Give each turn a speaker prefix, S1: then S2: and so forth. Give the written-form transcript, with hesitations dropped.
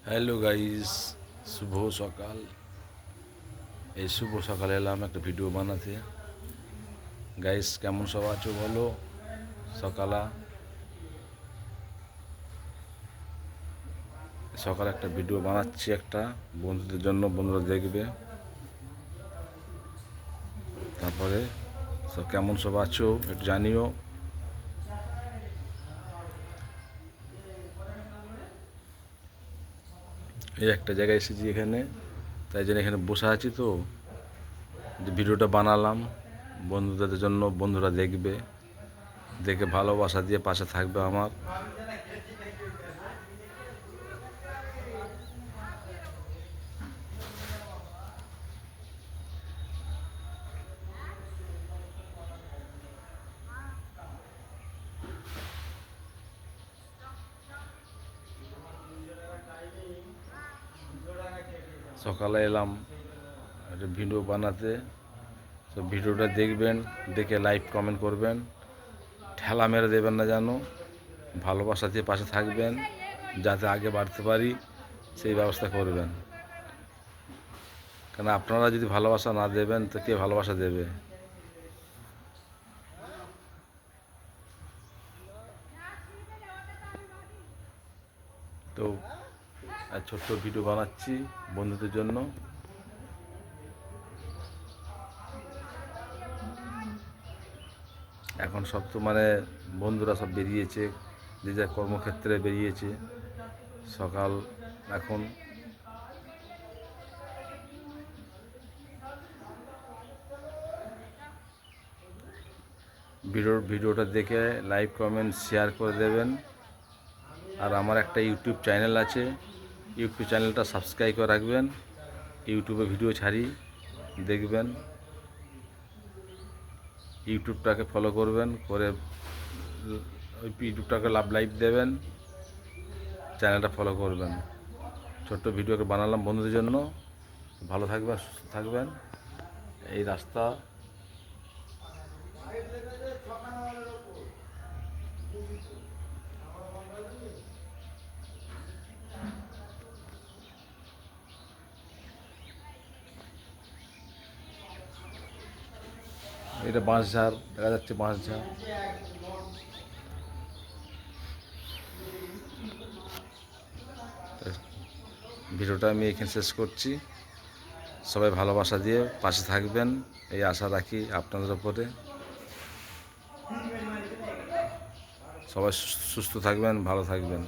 S1: Hello guys, শুভ সকাল। এই শুভ সকালে এলাম একটা ভিডিও বানাতে। গাইস কেমন সব আছো বলো। সকালে একটা ভিডিও বানাচ্ছি, একটা বন্ধুদের জন্য, বন্ধুরা দেখবে। তারপরে সব কেমন সব আছো একটু জানিও। এই একটা জায়গায় এসেছি এখানে, তাই জন্য এখানে বসে আছি। তো ভিডিওটা বানালাম বন্ধুদের জন্য, বন্ধুরা দেখবে, দেখে ভালোবাসা দিয়ে পাশে থাকবে আমার। সকালে এলাম একটা ভিডিও বানাতে, তো ভিডিওটা দেখবেন, দেখে লাইক কমেন্ট করবেন, ঠেলা মেরে দেবেন না যেন, ভালোবাসা দিয়ে পাশে থাকবেন, যাতে আগে বাড়তে পারি সেই ব্যবস্থা করবেন। কারণ আপনারা যদি ভালোবাসা না দেবেন তো কে ভালোবাসা দেবে। তো ছোট্ট ভিডিও বানাচ্ছি বন্ধুদের জন্য। এখন সব তো বন্ধুরা সব বেরিয়েছে, যে যার কর্মক্ষেত্রে বেরিয়েছে। সকাল এখন ভিডিওটা দেখে লাইক কমেন্ট শেয়ার করে দেবেন। আর আমার একটা ইউটিউব চ্যানেল আছে, ইউটিউব চ্যানেলটা সাবস্ক্রাইব করে রাখবেন। ইউটিউবে ভিডিও ছাড়ি, দেখবেন। ইউটিউবটাকে ফলো করবেন, করে ওই ইউটিউবটাকে লাইক দেবেন, চ্যানেলটা ফলো করবেন। ছোট্ট ভিডিওকে বানালাম বন্ধুদের জন্য। ভালো থাকবেন, সুস্থ থাকবেন। এই রাস্তা এটা বাঁশঝাড় দেখা যাচ্ছে, বাঁশঝাড়। ভিডিওটা আমি এখানে শেষ করছি। সবাই ভালোবাসা দিয়ে পাশে থাকবেন, এই আশা রাখি আপনাদের উপরে। সবাই সুস্থ থাকবেন, ভালো থাকবেন।